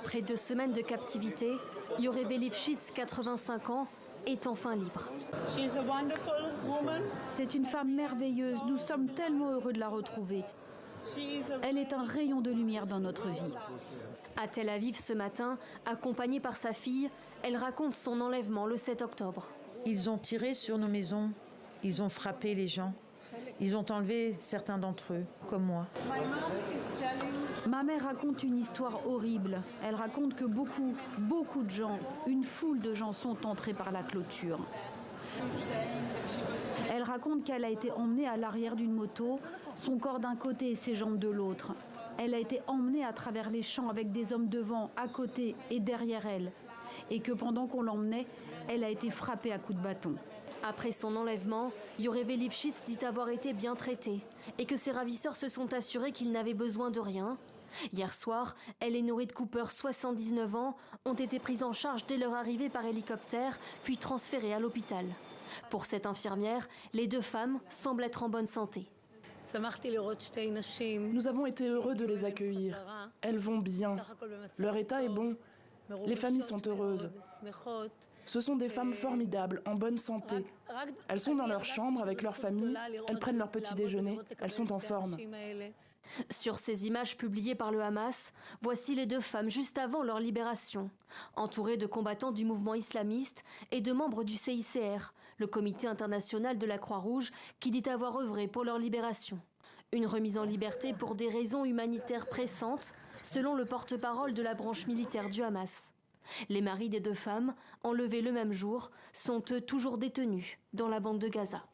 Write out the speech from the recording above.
Après 2 semaines de captivité, Yocheved Lifshitz, 85 ans, est enfin libre. C'est une femme merveilleuse, nous sommes tellement heureux de la retrouver. Elle est un rayon de lumière dans notre vie. À Tel Aviv ce matin, accompagnée par sa fille, elle raconte son enlèvement le 7 octobre. Ils ont tiré sur nos maisons, ils ont frappé les gens, ils ont enlevé certains d'entre eux, comme moi. Ma mère raconte une histoire horrible. Elle raconte que beaucoup de gens, une foule de gens sont entrés par la clôture. Elle raconte qu'elle a été emmenée à l'arrière d'une moto, son corps d'un côté et ses jambes de l'autre. Elle a été emmenée à travers les champs avec des hommes devant, à côté et derrière elle. Et que pendant qu'on l'emmenait, elle a été frappée à coups de bâton. Après son enlèvement, Yocheved Lifshitz dit avoir été bien traité et que ses ravisseurs se sont assurés qu'il n'avait besoin de rien. Hier soir, elle et Norit Cooper, 79 ans, ont été prises en charge dès leur arrivée par hélicoptère, puis transférées à l'hôpital. Pour cette infirmière, les 2 femmes semblent être en bonne santé. Nous avons été heureux de les accueillir. Elles vont bien. Leur état est bon. Les familles sont heureuses. Ce sont des femmes formidables, en bonne santé. Elles sont dans leur chambre avec leur famille, elles prennent leur petit déjeuner, elles sont en forme. Sur ces images publiées par le Hamas, voici les 2 femmes juste avant leur libération, entourées de combattants du mouvement islamiste et de membres du CICR, le Comité international de la Croix-Rouge, qui dit avoir œuvré pour leur libération. Une remise en liberté pour des raisons humanitaires pressantes, selon le porte-parole de la branche militaire du Hamas. Les maris des 2 femmes, enlevés le même jour, sont eux toujours détenus dans la bande de Gaza.